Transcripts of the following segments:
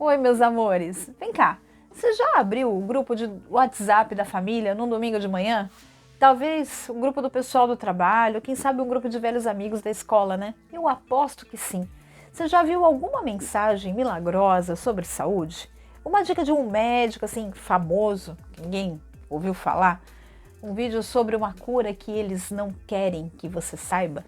Oi, meus amores. Vem cá. Você já abriu o grupo de WhatsApp da família num domingo de manhã? Talvez o grupo do pessoal do trabalho, quem sabe um grupo de velhos amigos da escola, né? Eu aposto que sim. Você já viu alguma mensagem milagrosa sobre saúde? Uma dica de um médico assim famoso, que ninguém ouviu falar? Um vídeo sobre uma cura que eles não querem que você saiba?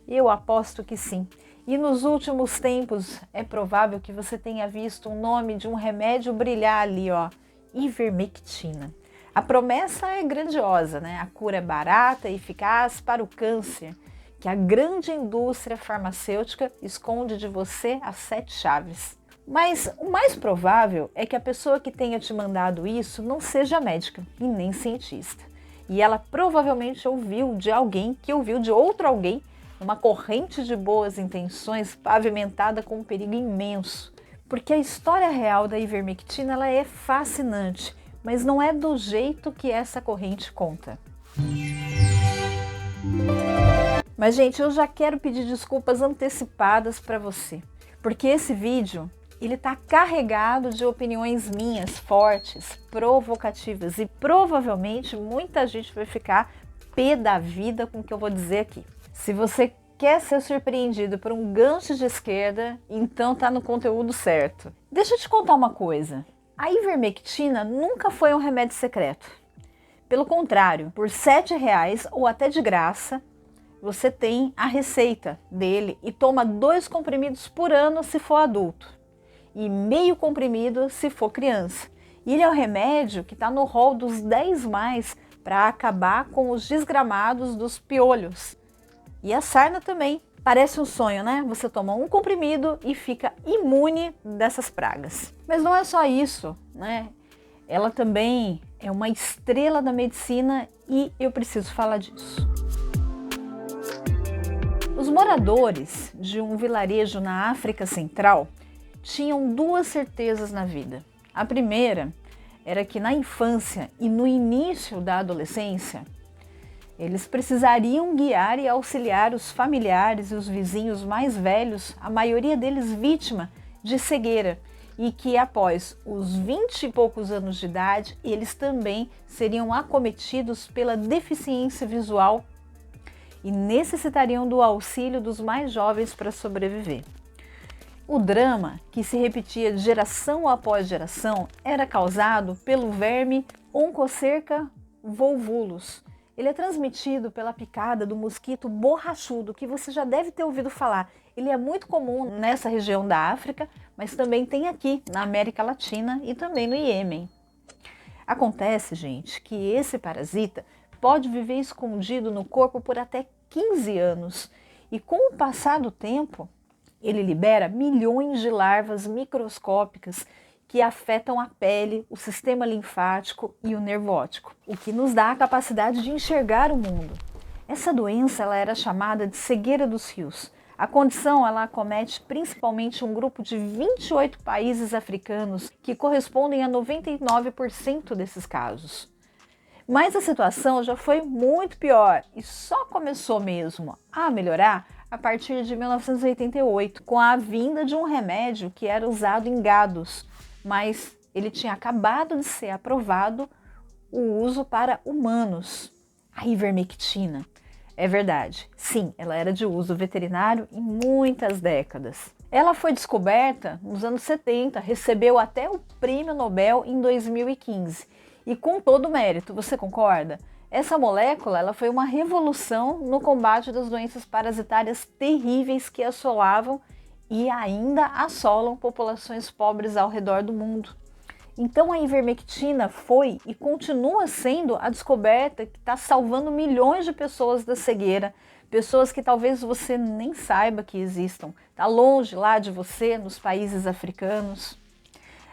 Eu aposto que sim. E nos últimos tempos é provável que você tenha visto o nome de um remédio brilhar ali, ó, ivermectina. A promessa é grandiosa, né? A cura é barata e eficaz para o câncer, que a grande indústria farmacêutica esconde de você as 7 chaves. Mas o mais provável é que a pessoa que tenha te mandado isso não seja médica e nem cientista. E ela provavelmente ouviu de alguém que ouviu de outro alguém uma corrente de boas intenções pavimentada com um perigo imenso. Porque a história real da ivermectina ela é fascinante, mas não é do jeito que essa corrente conta. Mas, gente, eu já quero pedir desculpas antecipadas para você, porque esse vídeo ele está carregado de opiniões minhas fortes, provocativas e provavelmente muita gente vai ficar pé da vida com o que eu vou dizer aqui. Se você quer ser surpreendido por um gancho de esquerda, então tá no conteúdo certo. Deixa eu te contar uma coisa. A ivermectina nunca foi um remédio secreto. Pelo contrário, por R$7 ou até de graça, você tem a receita dele e toma 2 comprimidos por ano se for adulto e meio comprimido se for criança. E ele é o remédio que está no rol dos 10 mais para acabar com os desgramados dos piolhos. E a sarna também. Parece um sonho, né? Você toma um comprimido e fica imune dessas pragas. Mas não é só isso, né? Ela também é uma estrela da medicina e eu preciso falar disso. Os moradores de um vilarejo na África Central tinham 2 certezas na vida. A primeira era que na infância e no início da adolescência, eles precisariam guiar e auxiliar os familiares e os vizinhos mais velhos, a maioria deles vítima de cegueira, e que após os 20 e poucos anos de idade, eles também seriam acometidos pela deficiência visual e necessitariam do auxílio dos mais jovens para sobreviver. O drama, que se repetia de geração após geração, era causado pelo verme Onchocerca volvulus. Ele é transmitido pela picada do mosquito borrachudo, que você já deve ter ouvido falar. Ele é muito comum nessa região da África, mas também tem aqui na América Latina e também no Iêmen. Acontece, gente, que esse parasita pode viver escondido no corpo por até 15 anos e com o passar do tempo, ele libera milhões de larvas microscópicas que afetam a pele, o sistema linfático e o nervo óptico, o que nos dá a capacidade de enxergar o mundo. Essa doença ela era chamada de cegueira dos rios. A condição ela acomete principalmente um grupo de 28 países africanos, que correspondem a 99% desses casos. Mas a situação já foi muito pior e só começou mesmo a melhorar a partir de 1988, com a vinda de um remédio que era usado em gados, mas ele tinha acabado de ser aprovado o uso para humanos, a ivermectina. É verdade, sim, ela era de uso veterinário em muitas décadas. Ela foi descoberta nos anos 70, recebeu até o Prêmio Nobel em 2015 e com todo o mérito, você concorda? Essa molécula ela foi uma revolução no combate das doenças parasitárias terríveis que assolavam e ainda assolam populações pobres ao redor do mundo. Então a ivermectina foi e continua sendo a descoberta que está salvando milhões de pessoas da cegueira, pessoas que talvez você nem saiba que existam, está longe lá de você, nos países africanos.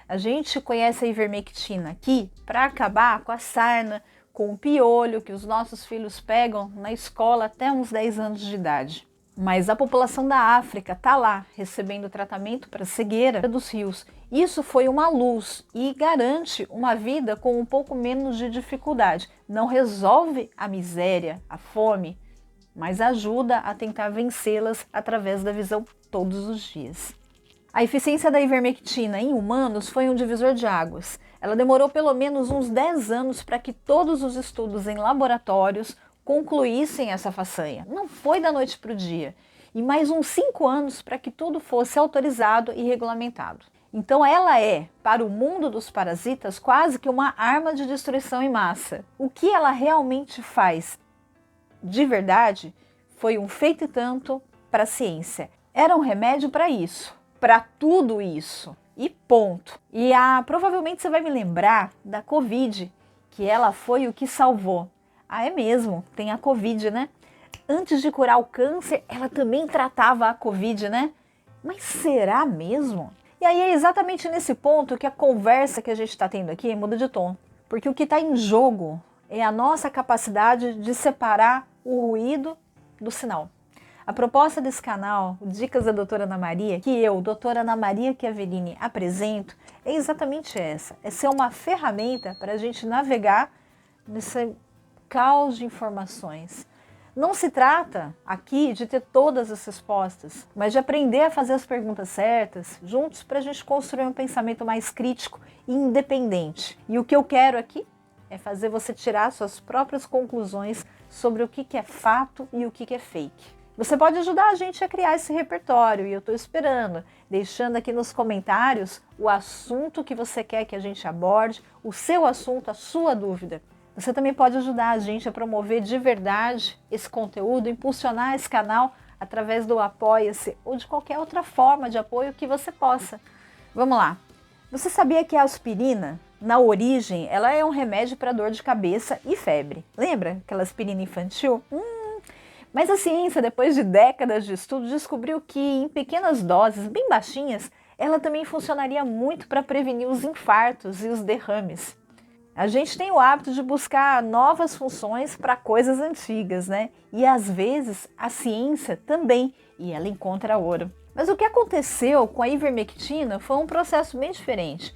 A gente conhece a ivermectina aqui para acabar com a sarna, com o piolho que os nossos filhos pegam na escola até uns 10 anos de idade. Mas a população da África está lá, recebendo tratamento para cegueira dos rios. Isso foi uma luz e garante uma vida com um pouco menos de dificuldade. Não resolve a miséria, a fome, mas ajuda a tentar vencê-las através da visão todos os dias. A eficiência da ivermectina em humanos foi um divisor de águas. Ela demorou pelo menos uns 10 anos para que todos os estudos em laboratórios concluíssem essa façanha. Não foi da noite para o dia. E mais uns 5 anos para que tudo fosse autorizado e regulamentado. Então ela é, para o mundo dos parasitas, quase que uma arma de destruição em massa. O que ela realmente faz, de verdade, foi um feito e tanto para a ciência. Era um remédio para isso, para tudo isso. E ponto. E provavelmente você vai me lembrar da Covid, que ela foi o que salvou. Ah, é mesmo, tem a Covid, né? Antes de curar o câncer, ela também tratava a Covid, né? Mas será mesmo? E aí é exatamente nesse ponto que a conversa que a gente está tendo aqui muda de tom. Porque o que está em jogo é a nossa capacidade de separar o ruído do sinal. A proposta desse canal, o Dicas da Doutora Ana Maria, que eu, doutora Ana Maria Chiaverini, apresento, é exatamente essa. É ser uma ferramenta para a gente navegar nesse caos de informações. Não se trata aqui de ter todas as respostas, mas de aprender a fazer as perguntas certas juntos para a gente construir um pensamento mais crítico e independente. E o que eu quero aqui é fazer você tirar suas próprias conclusões sobre o que é fato e o que é fake. Você pode ajudar a gente a criar esse repertório e eu estou esperando, deixando aqui nos comentários o assunto que você quer que a gente aborde, o seu assunto, a sua dúvida. Você também pode ajudar a gente a promover de verdade esse conteúdo, impulsionar esse canal através do Apoia-se ou de qualquer outra forma de apoio que você possa. Vamos lá. Você sabia que a aspirina, na origem, ela é um remédio para dor de cabeça e febre? Lembra aquela aspirina infantil? Mas a ciência, depois de décadas de estudo, descobriu que em pequenas doses, bem baixinhas, ela também funcionaria muito para prevenir os infartos e os derrames. A gente tem o hábito de buscar novas funções para coisas antigas, né? E às vezes a ciência também, e ela encontra ouro. Mas o que aconteceu com a ivermectina foi um processo bem diferente.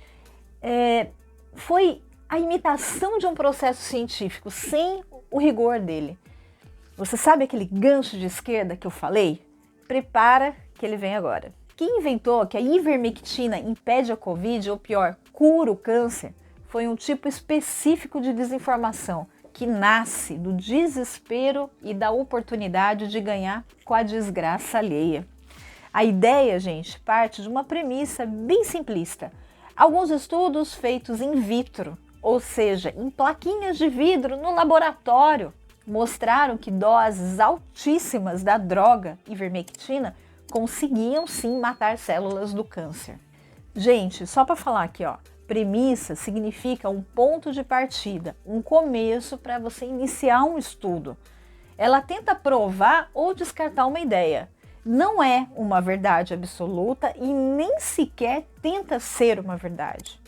Foi a imitação de um processo científico, sem o rigor dele. Você sabe aquele gancho de esquerda que eu falei? Prepara que ele vem agora. Quem inventou que a ivermectina impede a Covid, ou pior, cura o câncer, foi um tipo específico de desinformação que nasce do desespero e da oportunidade de ganhar com a desgraça alheia. A ideia, gente, parte de uma premissa bem simplista. Alguns estudos feitos in vitro, ou seja, em plaquinhas de vidro no laboratório, mostraram que doses altíssimas da droga ivermectina conseguiam sim matar células do câncer. Gente, só para falar aqui, ó, premissa significa um ponto de partida, um começo para você iniciar um estudo. Ela tenta provar ou descartar uma ideia. Não é uma verdade absoluta e nem sequer tenta ser uma verdade.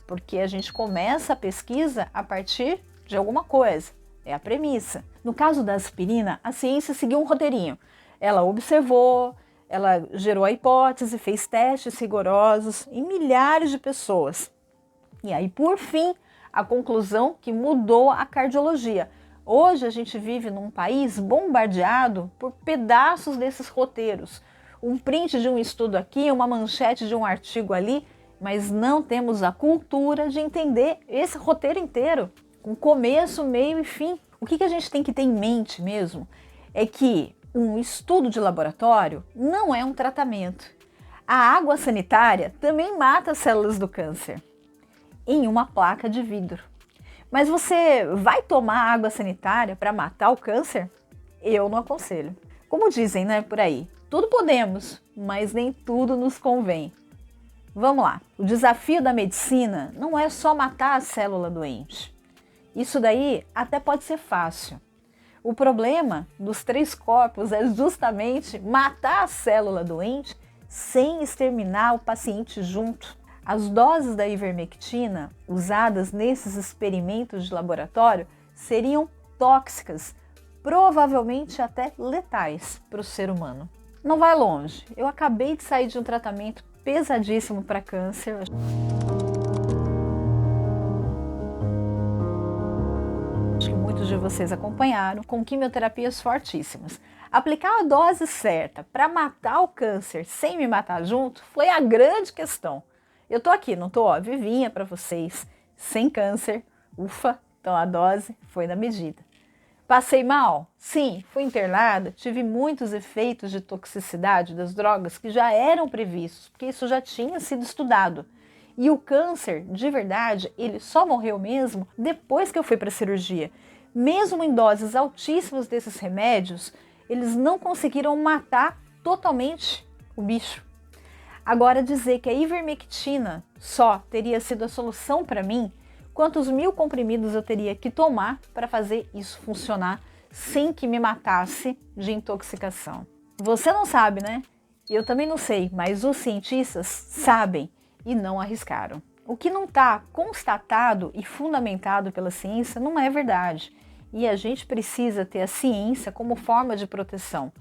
Porque a gente começa a pesquisa a partir de alguma coisa. É a premissa. No caso da aspirina, a ciência seguiu um roteirinho. Ela observou, ela gerou a hipótese, fez testes rigorosos em milhares de pessoas. E aí, por fim, a conclusão que mudou a cardiologia. Hoje a gente vive num país bombardeado por pedaços desses roteiros. Um print de um estudo aqui, uma manchete de um artigo ali, mas não temos a cultura de entender esse roteiro inteiro, com começo, meio e fim. O que a gente tem que ter em mente mesmo é que um estudo de laboratório não é um tratamento. A água sanitária também mata as células do câncer em uma placa de vidro. Mas você vai tomar água sanitária para matar o câncer? Eu não aconselho. Como dizem, né, por aí, tudo podemos, mas nem tudo nos convém. Vamos lá. O desafio da medicina não é só matar a célula doente. Isso daí até pode ser fácil. O problema dos 3 corpos é justamente matar a célula doente sem exterminar o paciente junto. As doses da ivermectina usadas nesses experimentos de laboratório seriam tóxicas, provavelmente até letais para o ser humano. Não vai longe, eu acabei de sair de um tratamento pesadíssimo para câncer. Acho que muitos de vocês acompanharam, com quimioterapias fortíssimas. Aplicar a dose certa para matar o câncer sem me matar junto foi a grande questão. Eu tô aqui, não tô, ó, vivinha para vocês, sem câncer, ufa, então a dose foi na medida. Passei mal? Sim, fui internada, tive muitos efeitos de toxicidade das drogas que já eram previstos, porque isso já tinha sido estudado. E o câncer, de verdade, ele só morreu mesmo depois que eu fui para a cirurgia. Mesmo em doses altíssimas desses remédios, eles não conseguiram matar totalmente o bicho. Agora dizer que a ivermectina só teria sido a solução para mim, quantos 1000 comprimidos eu teria que tomar para fazer isso funcionar sem que me matasse de intoxicação? Você não sabe, né? Eu também não sei, mas os cientistas sabem e não arriscaram. O que não está constatado e fundamentado pela ciência não é verdade. E a gente precisa ter a ciência como forma de proteção.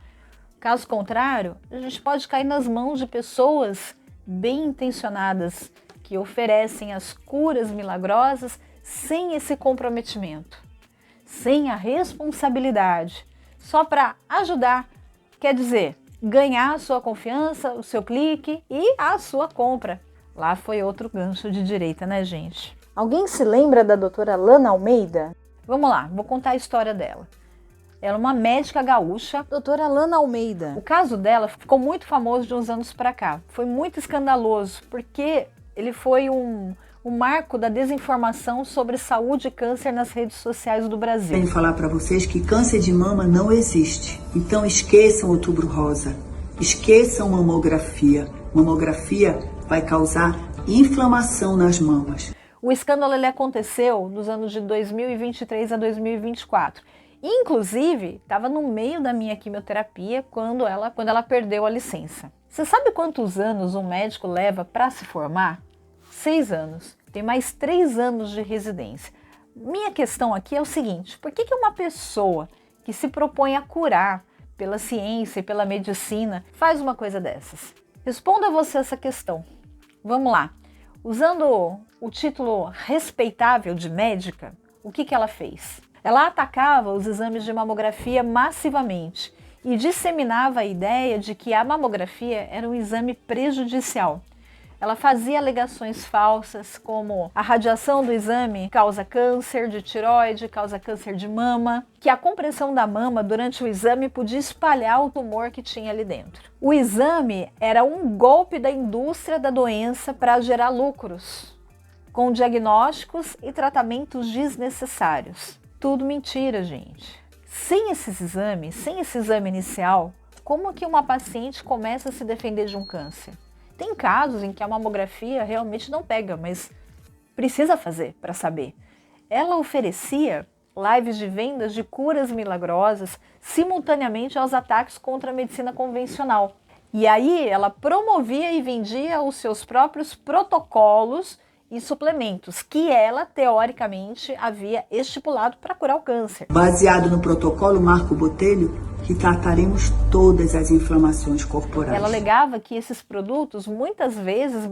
Caso contrário, a gente pode cair nas mãos de pessoas bem intencionadas que oferecem as curas milagrosas sem esse comprometimento, sem a responsabilidade, só para ajudar, quer dizer, ganhar a sua confiança, o seu clique e a sua compra. Lá foi outro gancho de direita, né, gente? Alguém se lembra da doutora Lana Almeida? Vamos lá, vou contar a história dela. Ela é uma médica gaúcha, doutora Lana Almeida. O caso dela ficou muito famoso de uns anos para cá. Foi muito escandaloso, porque ele foi um marco da desinformação sobre saúde e câncer nas redes sociais do Brasil. Tenho que falar para vocês que câncer de mama não existe. Então esqueçam Outubro Rosa. Esqueçam mamografia. Mamografia vai causar inflamação nas mamas. O escândalo ele aconteceu nos anos de 2023 a 2024. Inclusive, estava no meio da minha quimioterapia quando ela perdeu a licença. Você sabe quantos anos um médico leva para se formar? 6 anos. Tem mais 3 anos de residência. Minha questão aqui é o seguinte: por que uma pessoa que se propõe a curar pela ciência e pela medicina faz uma coisa dessas? Responda você essa questão. Vamos lá. Usando o título respeitável de médica, o que ela fez? Ela atacava os exames de mamografia massivamente e disseminava a ideia de que a mamografia era um exame prejudicial. Ela fazia alegações falsas, como a radiação do exame causa câncer de tireoide, causa câncer de mama, que a compressão da mama durante o exame podia espalhar o tumor que tinha ali dentro. O exame era um golpe da indústria da doença para gerar lucros, com diagnósticos e tratamentos desnecessários. Tudo mentira, gente. Sem esses exames, sem esse exame inicial, como que uma paciente começa a se defender de um câncer? Tem casos em que a mamografia realmente não pega, mas precisa fazer para saber. Ela oferecia lives de vendas de curas milagrosas simultaneamente aos ataques contra a medicina convencional. E aí ela promovia e vendia os seus próprios protocolos e suplementos que ela, teoricamente, havia estipulado para curar o câncer. Baseado no protocolo Marco Botelho, que trataremos todas as inflamações corporais. Ela alegava que esses produtos, muitas vezes,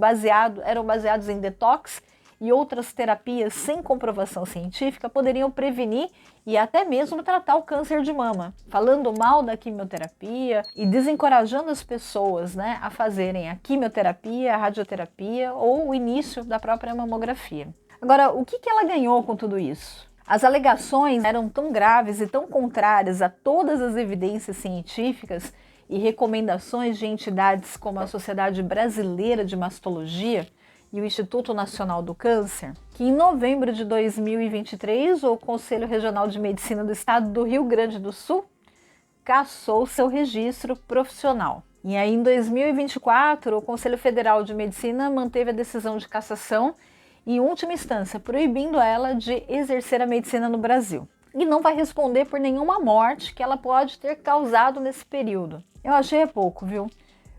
eram baseados em detox e outras terapias sem comprovação científica, poderiam prevenir e até mesmo tratar o câncer de mama, falando mal da quimioterapia e desencorajando as pessoas, a fazerem a quimioterapia, a radioterapia ou o início da própria mamografia. Agora, o que ela ganhou com tudo isso? As alegações eram tão graves e tão contrárias a todas as evidências científicas e recomendações de entidades como a Sociedade Brasileira de Mastologia e o Instituto Nacional do Câncer, que em novembro de 2023 o Conselho Regional de Medicina do Estado do Rio Grande do Sul cassou seu registro profissional. E aí em 2024 o Conselho Federal de Medicina manteve a decisão de cassação, em última instância proibindo ela de exercer a medicina no Brasil. E não vai responder por nenhuma morte que ela pode ter causado nesse período. Eu achei pouco, viu?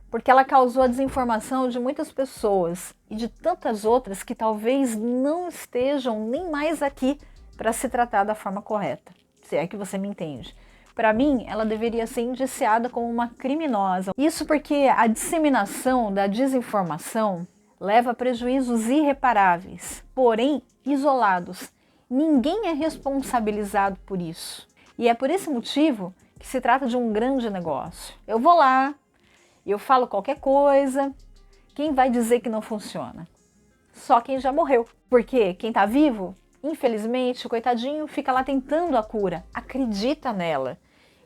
Porque ela causou a desinformação de muitas pessoas e de tantas outras que talvez não estejam nem mais aqui para se tratar da forma correta, se é que você me entende. Para mim, ela deveria ser indiciada como uma criminosa. Isso porque a disseminação da desinformação leva a prejuízos irreparáveis, porém isolados. Ninguém é responsabilizado por isso. E é por esse motivo que se trata de um grande negócio. Eu vou lá, eu falo qualquer coisa, quem vai dizer que não funciona? Só quem já morreu. Porque quem está vivo, infelizmente, coitadinho, fica lá tentando a cura, acredita nela.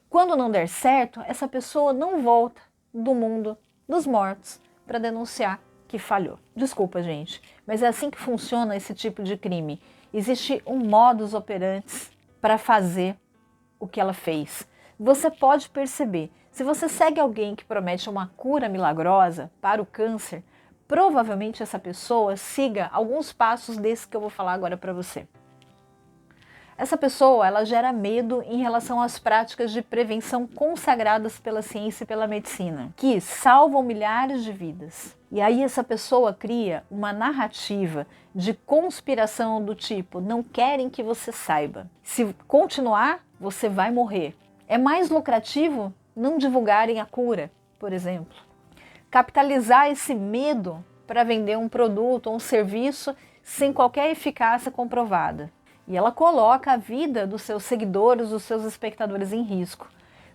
Quando não der certo, essa pessoa não volta do mundo dos mortos para denunciar que falhou. Desculpa, gente, mas é assim que funciona esse tipo de crime. Existe um modus operandi para fazer o que ela fez. Você pode perceber, se você segue alguém que promete uma cura milagrosa para o câncer, provavelmente essa pessoa siga alguns passos desses que eu vou falar agora para você. Essa pessoa, ela gera medo em relação às práticas de prevenção consagradas pela ciência e pela medicina, que salvam milhares de vidas. E aí essa pessoa cria uma narrativa de conspiração do tipo, não querem que você saiba. Se continuar, você vai morrer. É mais lucrativo não divulgarem a cura, por exemplo. Capitalizar esse medo para vender um produto ou um serviço sem qualquer eficácia comprovada. E ela coloca a vida dos seus seguidores, dos seus espectadores em risco.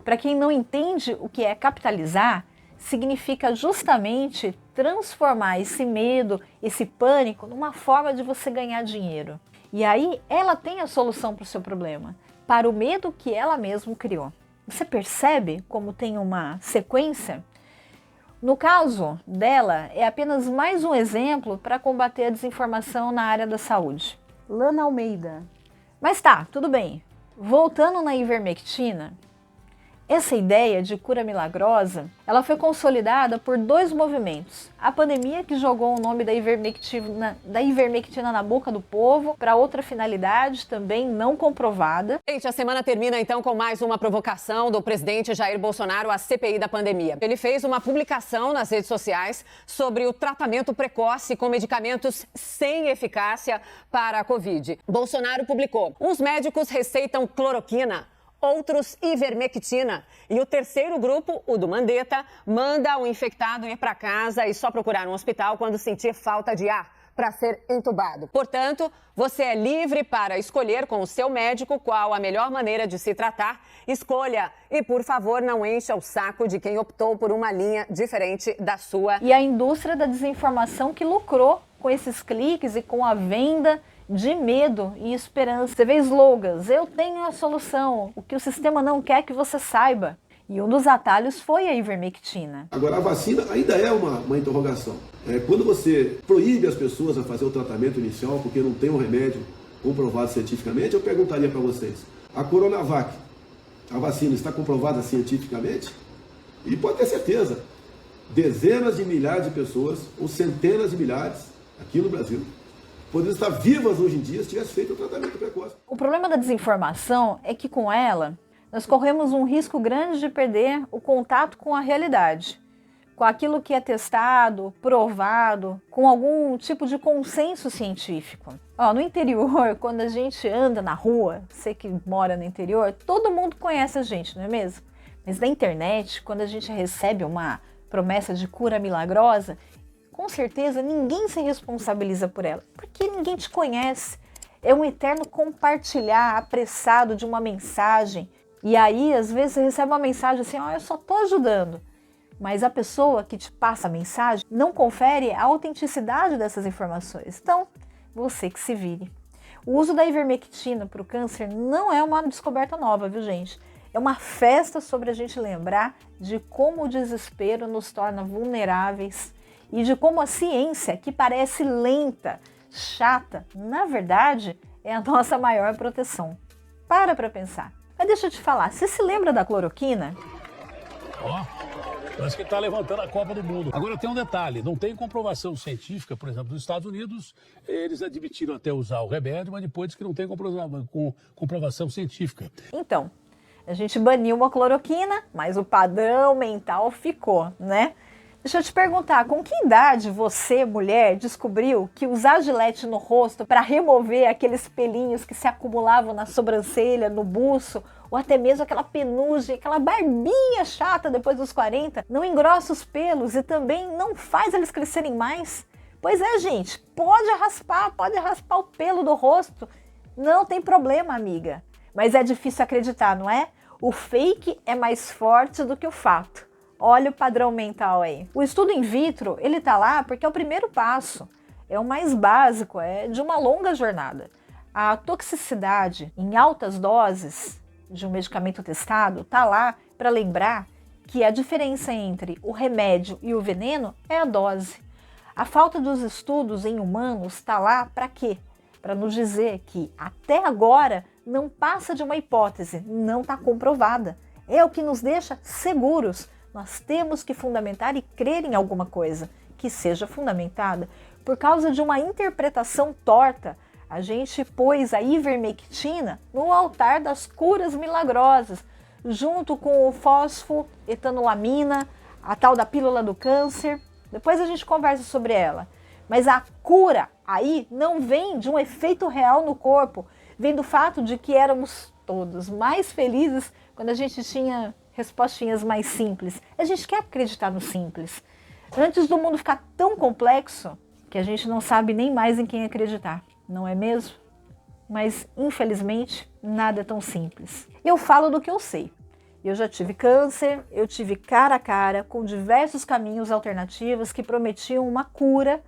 Para quem não entende o que é capitalizar, significa justamente transformar esse medo, esse pânico, numa forma de você ganhar dinheiro. E aí ela tem a solução para o seu problema, para o medo que ela mesma criou. Você percebe como tem uma sequência? No caso dela, é apenas mais um exemplo para combater a desinformação na área da saúde. Lana Almeida. Mas tá, tudo bem. Voltando na ivermectina, essa ideia de cura milagrosa, ela foi consolidada por dois movimentos. A pandemia, que jogou o nome da ivermectina na boca do povo para outra finalidade, também não comprovada. Gente, a semana termina então com mais uma provocação do presidente Jair Bolsonaro à CPI da pandemia. Ele fez uma publicação nas redes sociais sobre o tratamento precoce com medicamentos sem eficácia para a Covid. Bolsonaro publicou: os médicos receitam cloroquina, outros ivermectina. E o terceiro grupo, o do Mandetta, manda o infectado ir para casa e só procurar um hospital quando sentir falta de ar para ser entubado. Portanto, você é livre para escolher com o seu médico qual a melhor maneira de se tratar. Escolha e, por favor, não encha o saco de quem optou por uma linha diferente da sua. E a indústria da desinformação que lucrou com esses cliques e com a venda de medo e esperança. Você vê slogans, eu tenho a solução, o que o sistema não quer que você saiba. E um dos atalhos foi a ivermectina. Agora, a vacina ainda é uma interrogação. Quando você proíbe as pessoas a fazer o tratamento inicial porque não tem um remédio comprovado cientificamente, eu perguntaria para vocês, a Coronavac, a vacina está comprovada cientificamente? E pode ter certeza, dezenas de milhares de pessoas, ou centenas de milhares, aqui no Brasil, poderiam estar vivas hoje em dia se tivesse feito o tratamento precoce. O problema da desinformação é que com ela, nós corremos um risco grande de perder o contato com a realidade, com aquilo que é testado, provado, com algum tipo de consenso científico. No interior, quando a gente anda na rua, você que mora no interior, todo mundo conhece a gente, não é mesmo? Mas na internet, quando a gente recebe uma promessa de cura milagrosa, com certeza ninguém se responsabiliza por ela, porque ninguém te conhece. É um eterno compartilhar apressado de uma mensagem. E aí, às vezes, você recebe uma mensagem assim, eu só estou ajudando. Mas a pessoa que te passa a mensagem não confere a autenticidade dessas informações. Então, você que se vire. O uso da ivermectina para o câncer não é uma descoberta nova, viu, gente? É uma festa sobre a gente lembrar de como o desespero nos torna vulneráveis e de como a ciência, que parece lenta, chata, na verdade, é a nossa maior proteção. Para pensar. Mas deixa eu te falar, você se lembra da cloroquina? Parece que está levantando a Copa do Mundo. Agora tem um detalhe, não tem comprovação científica, por exemplo, nos Estados Unidos, eles admitiram até usar o remédio, mas depois que não tem comprovação científica. Então, a gente baniu a cloroquina, mas o padrão mental ficou, né? Deixa eu te perguntar, com que idade você, mulher, descobriu que usar gilete no rosto para remover aqueles pelinhos que se acumulavam na sobrancelha, no buço, ou até mesmo aquela penugem, aquela barbinha chata depois dos 40, não engrossa os pelos e também não faz eles crescerem mais? Pois é, gente, pode raspar o pelo do rosto, não tem problema, amiga. Mas é difícil acreditar, não é? O fake é mais forte do que o fato. Olha o padrão mental aí. O estudo in vitro, ele tá lá porque é o primeiro passo. É o mais básico, é de uma longa jornada. A toxicidade em altas doses de um medicamento testado tá lá para lembrar que a diferença entre o remédio e o veneno é a dose. A falta dos estudos em humanos está lá para quê? Para nos dizer que até agora não passa de uma hipótese, não está comprovada. É o que nos deixa seguros. Nós temos que fundamentar e crer em alguma coisa que seja fundamentada. Por causa de uma interpretação torta, a gente pôs a ivermectina no altar das curas milagrosas, junto com o fosfoetanolamina, a tal da pílula do câncer. Depois a gente conversa sobre ela. Mas a cura aí não vem de um efeito real no corpo, vem do fato de que éramos todos mais felizes quando a gente tinha respostinhas mais simples. A gente quer acreditar no simples. Antes do mundo ficar tão complexo que a gente não sabe nem mais em quem acreditar, não é mesmo? Mas, infelizmente, nada é tão simples. Eu falo do que eu sei. Eu já tive câncer, eu tive cara a cara com diversos caminhos alternativos que prometiam uma cura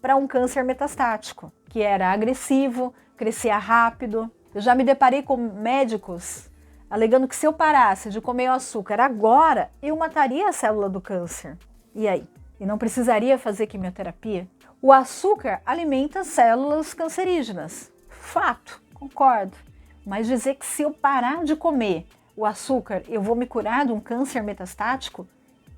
para um câncer metastático, que era agressivo, crescia rápido. Eu já me deparei com médicos alegando que se eu parasse de comer o açúcar agora, eu mataria a célula do câncer. E aí? E não precisaria fazer quimioterapia? O açúcar alimenta células cancerígenas. Fato, concordo. Mas dizer que se eu parar de comer o açúcar, eu vou me curar de um câncer metastático?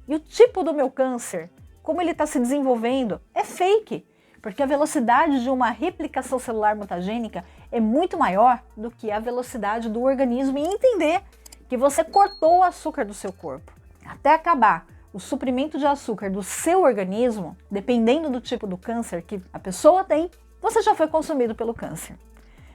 E o tipo do meu câncer, como ele está se desenvolvendo, é fake. Porque a velocidade de uma replicação celular mutagênica é muito maior do que a velocidade do organismo em entender que você cortou o açúcar do seu corpo. Até acabar o suprimento de açúcar do seu organismo, dependendo do tipo do câncer que a pessoa tem, você já foi consumido pelo câncer.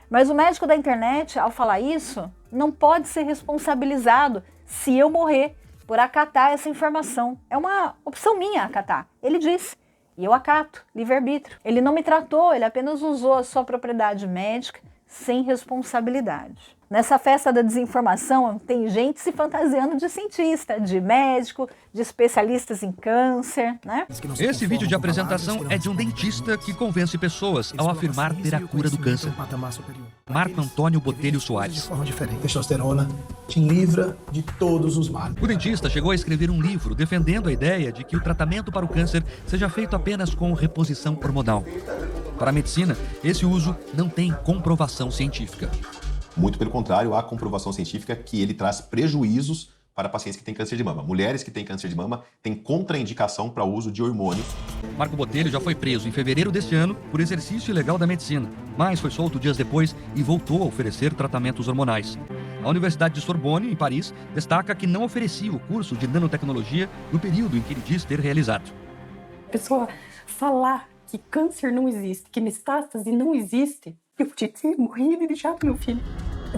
Mas o médico da internet, ao falar isso, não pode ser responsabilizado se eu morrer por acatar essa informação. É uma opção minha acatar. Ele disse, e eu acato, livre-arbítrio. Ele não me tratou, ele apenas usou a sua propriedade médica sem responsabilidade. Nessa festa da desinformação, tem gente se fantasiando de cientista, de médico, de especialistas em câncer, né? Esse vídeo de apresentação é de um dentista que convence pessoas ao afirmar ter a cura do câncer. Marco Antônio Botelho Soares. De forma diferente, a testosterona te livra de todos os males. O dentista chegou a escrever um livro defendendo a ideia de que o tratamento para o câncer seja feito apenas com reposição hormonal. Para a medicina, esse uso não tem comprovação científica. Muito pelo contrário, há comprovação científica que ele traz prejuízos para pacientes que têm câncer de mama. Mulheres que têm câncer de mama têm contraindicação para o uso de hormônios. Marco Botelho já foi preso em fevereiro deste ano por exercício ilegal da medicina, mas foi solto dias depois e voltou a oferecer tratamentos hormonais. A Universidade de Sorbonne, em Paris, destaca que não oferecia o curso de nanotecnologia no período em que ele diz ter realizado. A pessoa falar que câncer não existe, que metástase não existe, eu podia ter morrido e deixado meu filho.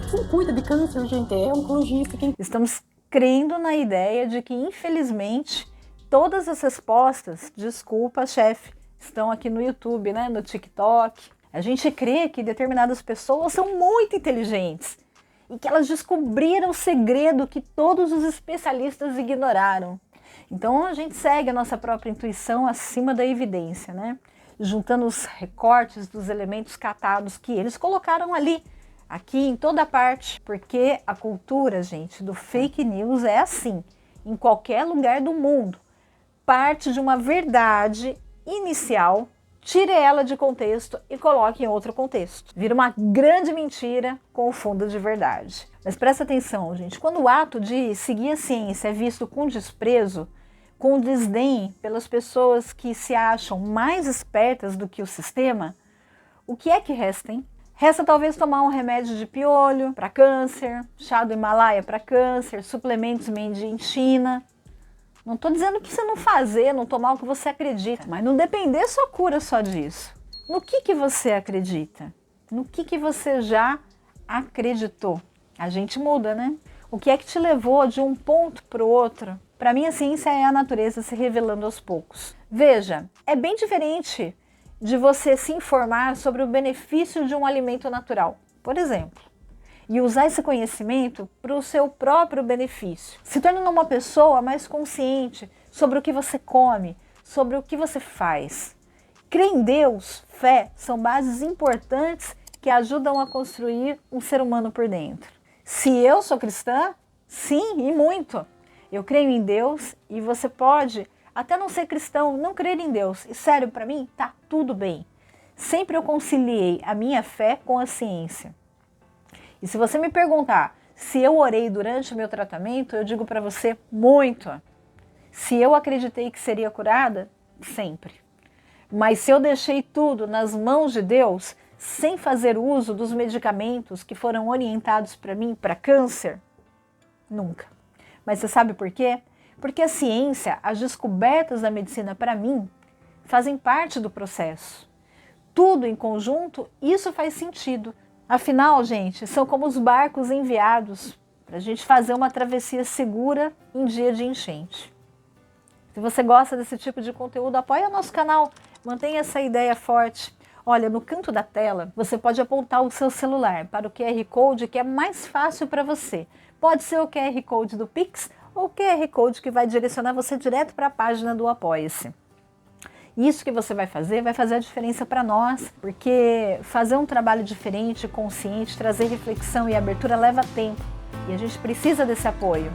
Quem cuida de câncer, gente, é um oncologista. Estamos crendo na ideia de que, infelizmente, todas as respostas, desculpa, chefe, estão aqui no YouTube, né, no TikTok. A gente crê que determinadas pessoas são muito inteligentes e que elas descobriram o segredo que todos os especialistas ignoraram. Então a gente segue a nossa própria intuição acima da evidência, né? Juntando os recortes dos elementos catados que eles colocaram ali, aqui em toda parte, porque a cultura, gente, do fake news é assim, em qualquer lugar do mundo. Parte de uma verdade inicial, tire ela de contexto e coloque em outro contexto. Vira uma grande mentira com o fundo de verdade. Mas presta atenção, gente, quando o ato de seguir a ciência é visto com desprezo, com desdém pelas pessoas que se acham mais espertas do que o sistema, o que é que resta, hein? Resta talvez tomar um remédio de piolho para câncer, chá do Himalaia para câncer, suplementos made in China. Não estou dizendo para você não fazer, não tomar o que você acredita, mas não depender sua cura só disso. No que você acredita? No que você já acreditou? A gente muda, né? O que é que te levou de um ponto para o outro? Para mim, a ciência é a natureza se revelando aos poucos. Veja, é bem diferente de você se informar sobre o benefício de um alimento natural. Por exemplo, e usar esse conhecimento para o seu próprio benefício, se tornando uma pessoa mais consciente sobre o que você come, sobre o que você faz. Crer em Deus, fé, são bases importantes que ajudam a construir um ser humano por dentro. Se eu sou cristã, sim, e muito. Eu creio em Deus e você pode até não ser cristão, não crer em Deus. E sério, para mim, tá tudo bem. Sempre eu conciliei a minha fé com a ciência. E se você me perguntar se eu orei durante o meu tratamento, eu digo para você, muito. Se eu acreditei que seria curada, sempre. Mas se eu deixei tudo nas mãos de Deus, sem fazer uso dos medicamentos que foram orientados para mim para câncer, nunca. Mas você sabe por quê? Porque a ciência, as descobertas da medicina para mim, fazem parte do processo. Tudo em conjunto, isso faz sentido. Afinal, gente, são como os barcos enviados para a gente fazer uma travessia segura em dia de enchente. Se você gosta desse tipo de conteúdo, apoie o nosso canal, mantenha essa ideia forte. Olha, no canto da tela, você pode apontar o seu celular para o QR Code que é mais fácil para você. Pode ser o QR Code do Pix ou o QR Code que vai direcionar você direto para a página do Apoia-se. Isso que você vai fazer a diferença para nós, porque fazer um trabalho diferente, consciente, trazer reflexão e abertura leva tempo e a gente precisa desse apoio.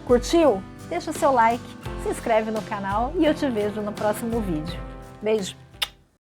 Curtiu? Deixa o seu like, se inscreve no canal e eu te vejo no próximo vídeo. Beijo!